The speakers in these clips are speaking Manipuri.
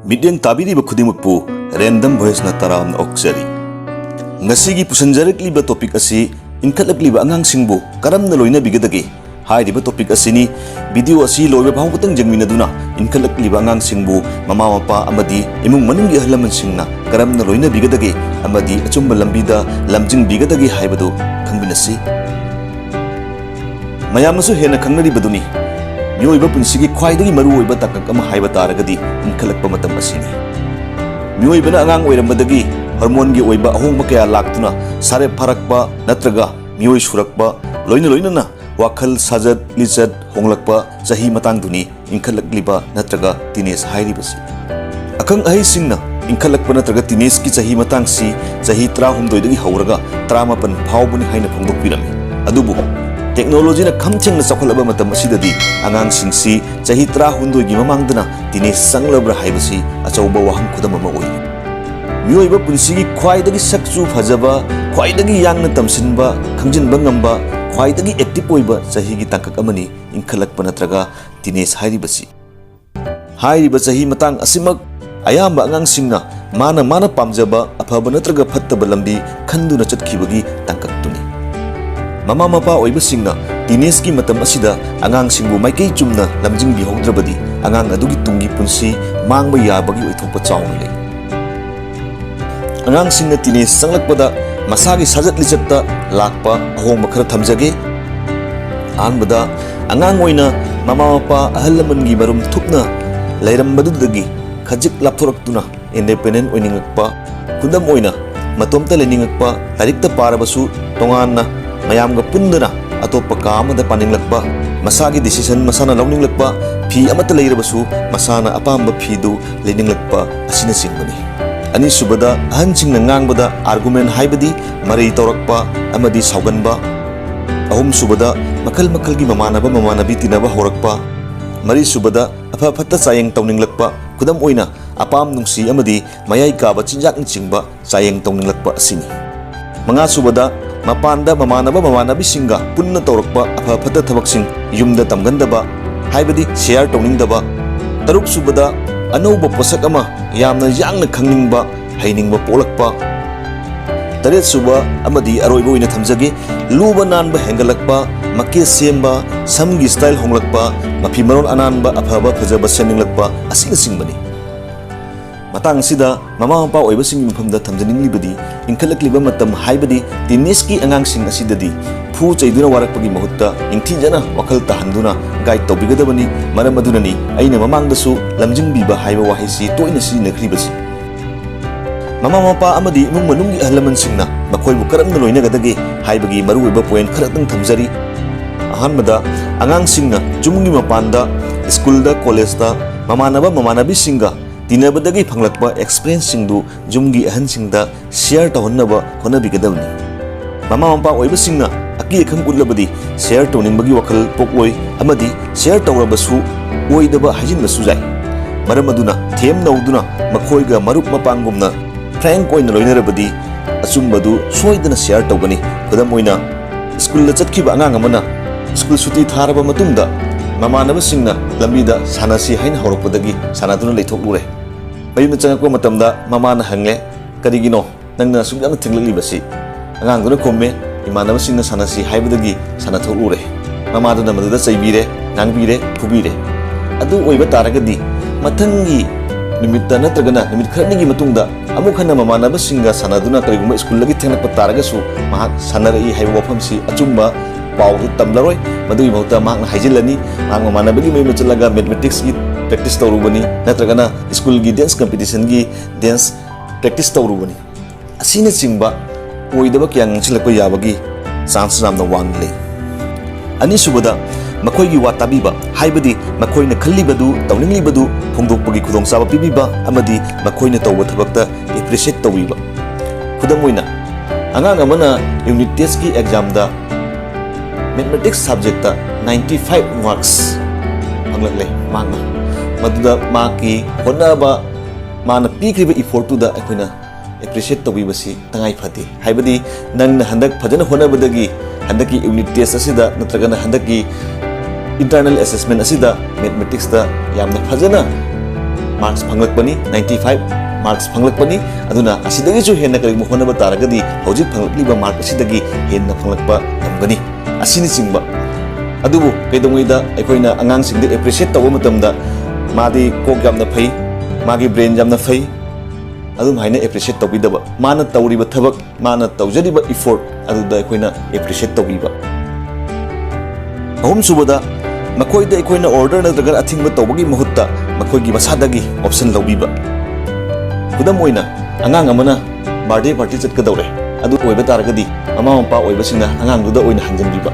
Midyang tabiriba khudimukpu random voice na taram na oksari. Ngasigi pusanjarakliba topic asi inkhatlakliba angangsingbu karamna loinabigadage. Hairiba topic asini video asi loiba phawpatang jangminaduna inkhatlakliba angangsingbu mama mapa amadi imung manunggi ahan-lamansingna karamna loinabigadage amadi achumba lambida lamjingbigadage haibadu khangminasi. Mayamnasu hena khangnaribaduni mioiba punsigi khwaidagi maruoiba takak ama haiba taragadi inkhalakpa matam asini. Mioibana angang oirambadagi hormongi oiba ahongba kaya laktuna sare pharakpa natraga mioi surakpa loina wakhal sajat lichat honglakpa chahi matangduni inkhatlakliba natraga teenage hairibasi. Akang ahisingna inkhatlakpa natraga teenage ki chahi matangsi chahi 13 dagi hauraga 18 phawbuni haina phongdokpirami. Adubu technology na khamchengna chakholaba matam asidadi angangsingsi chahi 13 gi mamangdana teenage sanglabra haibasi achauba waham khudam ama oi. Mioiba punsigi khwaidagi sakchu phajaba khwaidagi yangna tamsinba khangjinba ngamba khwaidagi active oiba chahi gi tangkak amani inkhatlakpa natraga teenage hairibasi. Hairiba chahi matang asimak ayamba angangsingna mana pamjaba afaba natraga phattaba lambi khanduna chatkibagi tangkaktuni. Mama mapa oibasingna teenage ki matam asida angangsingbu maikei chumna lamjingbi hogdrabadi angang adugi tungi punsi mangba yabagi oithokpa chawna lei. Angangsingna teenage sanglakpada masagi sajat lichatta lakpa ahongba khara thamjage. Anbada angang oina mama mapa ahal-lamangi marum thupna leirambadudagi khajik lapthoraktuna independent oiningakpa kundam oina matomta leningakpa tarikta parabasu tonganna mayamga pundana atopa kamada paninglakpa masagi decision masana launinglakpa phi amata leirabasu masana apamba phidu leninglakpa asina singbani. Ani subada ahansingna ngangbada argument haibadi mari tawrakpa amadi sauganba. Ahum subada makal gi mamanabi tinaba horakpa. Mari subada afa phatta chayeng tawninglakpa kudam oina apam nungsi amadi mayai kaba chinjak chingba chayeng tawninglakpa asini. Manga subada mapanda mamanabi singa punna tawrakpa afa phatta thabaksing yumda tamgandaba haibadi share tawningdaba. Taruk subada anauba posak ama yamna yangna khangningba hainingba polakpa. Taret suba amadi aroiba oina thamjage luba nanba hengalakpa make semba samgi style honglakpa mapi maron ananba afaba phajaba seninglakpa asing singbani. Matang sida mama mapa oibasing mifamda thamjaninglibadi inkhatlakliba matam haibadi teenage ki angangsing asidadi phu chaiduna warakpagi mahutta ingthijana wakhal tahanduna guide tawbigadabani maram adunani aina mamangdasu lamjingbiba haiba wahisi toina sinakribasi. Mama mapa amadi imung manunggi ahan-lamansingna makoibu karamna loinagadage haibagi maruoiba point kharatang thamjari. Ahanbada angangsingna jumunggi mapanda schoolda collegeda mamanabi singa tinabadagi phanglakpa experience singdu jumgi ahansingda share tawhannaba honabigadabni. Mama mapa oibasingna aki akhang utlabadi share tawningbagi wakhal pokloi amadi share tawrabasu oidaba hajinbasu jai. Maram aduna them nauduna makhoiga marup mapangumna frank oina loinarabadi achumbadu soidana share tawgani. Kudam oina school la chatkhiba angang amana school suti tharaba matungda mamanabasingna lambida sanasi haina horakpadagi sanaduna leithoklure. Mayumna changakpa matamda mamana hangle karigino nangna sumyamna thenglaklibasi angangduna khomme imanabasingna sanasi haibadagi sanatholure. Mamaduna maduda chaibire ngangbire phubire. Adu oiba taragadi mathangi nimitta natragana nimit kharanigi matungda amuk hana mamanabasinga sanaduna kariguma school lagi thenglakpa taragasu mahak sanarai haiba wafamsi achumba paudu tamlaroi madui mahutta mahakna haijilani mahak mamanabagi mayumna chalaga mathematics gi practice tawrubani natragana school gi dance competition gi dance practice tawrubani asina chingba oidaba kyang chilakpa yabagi chance ramna wangle. Ani subada makoigi watabiba haibadi makoina khallibadu tawninglibadu phongdokpagi khudongchaba pibiba amadi makoina tawba thabakta appreciate tawiba. Khudam oina angang amana unit test ki exam da mathematics subject ta 95 marks anglaklei mangna maduda maki honaba mana pikriba effort tu da akoina appreciate tawibasi tangai phati haibadi nangna handak phajana honabadagi handaki unit test asida natragana handaki internal assessment asida mathematics da yamna phajana marks phanglakpani 95 marks phanglakpani aduna asidagi ju henna kari mohona ba taragadi hojik phanglakliba mark asidagi henna phanglakpa tamgani asini singba adubu kedongoida aikoina angang singde appreciate tawa matamda madi kok jamna phai magi brain jamna phai adum haina appreciate tawbidaba mana tawriba thabak mana tawjariba effort aduda aikoina appreciate tawbiba ahum subada makoida aikoina order natraga athingba tawbagi mahutta makoigi masadagi option lawbiba kudam oina angang amana birthday party chatkadawre adu oiba taragadi mama mapa oiba singna angang duda oina hanjanbiba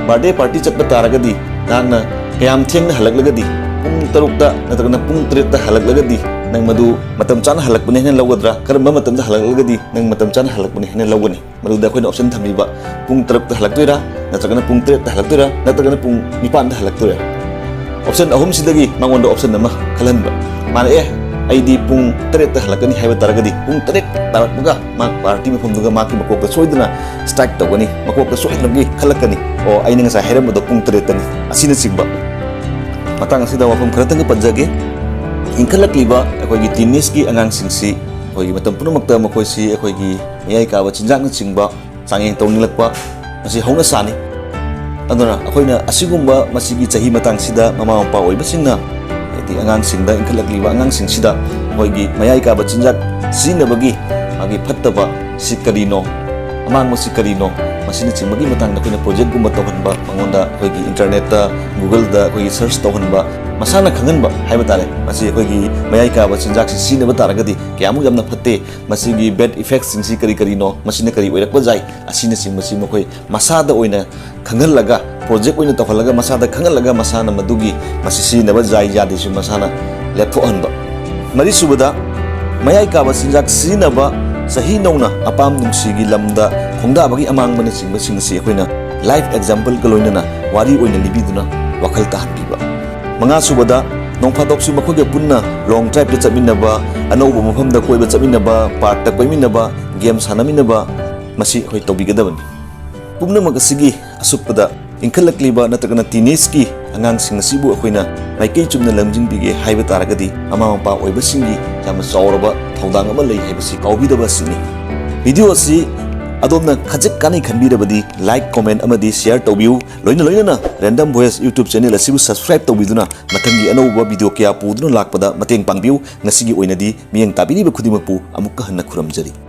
birthday party chatba taragadi nangna kayam thengna halaklagadi pung tarukta natragana pung 3 ta halaklagadi nang madu matam chana halakbune hena lawgadra karamba matam da halaklagadi nang matam chana halakbune hena lawgani maduda khoina option thamiba pung 3 ta halaktoira natragana pung 3 ta halaktoira natragana pung 9 ta halaktoira option ahum sidagi mangonda option nama khalanba mana aidi pung 3 ta halakani haiba taragadi pung 3 tarakbuga mak party mafamduga maki makokta soiduna strike tawgani makokta soidlagi khalakani o aina ngasa hairamdo pung 3 tani asina sigba matang asida wafam kharatang panjage inkhalakliba akoigi teenage angang singsi akoigi matam punamakta makoisi akoigi miyai ka chinjak na chingba sangeng tawninglakpa masi hongna sani aduna akoina asigumba masigi chahi matang sida mama mapa oibasingna ati angang singda inkhalakliba angang singsida akoigi mayai ka chinjak sinabagi agi phattaba sikarino amang mo sikarino masina chingmagi matang na koina project gumba tawhanba mangonda akoigi internet ta google da akoigi search tawhanba masana khanganba haiba tare masi akoigi mayai ka chinjak si sinaba taragadi kyamu jamna phatte masigi bad effects singsi kari kari no masina kari oirakba jai asina sing masi makoi masada oina khangalaga project oina tawhalaga masada khangalaga masana madugi masi sinaba jai jadi su masana lepthohanba mari subada mayai ka chinjak sinaba sahi nauna apam nungsigi lamda khongda bagi amang mana singba singsi akoina live example kaloina wari oina libiduna wakal tahanbiba manga subada nongphadok su makhoge punna long drive te chaminaba anoba mafamda koiba chaminaba part ta koiminaba game sanaminaba masi hoi tobigadabani pumna magasigi asupada inkhalakliba natragana teenage ki angang sing asibu akoina maikei chumna lamjing bige haiba taragadi ama mapa oiba singi jama sauraba thaudang ama lei haibasi kaubidaba sini video asi adomna khajak kanai khanbirabadi like comment amadi share tawbiu loina na random voice youtube channel asibu subscribe tawbiduna mathangi anoba video kya puduna lakpada mateng pangbiu ngasigi oinadi miyang tabiriba khudimakpu amukka hanna khuramjari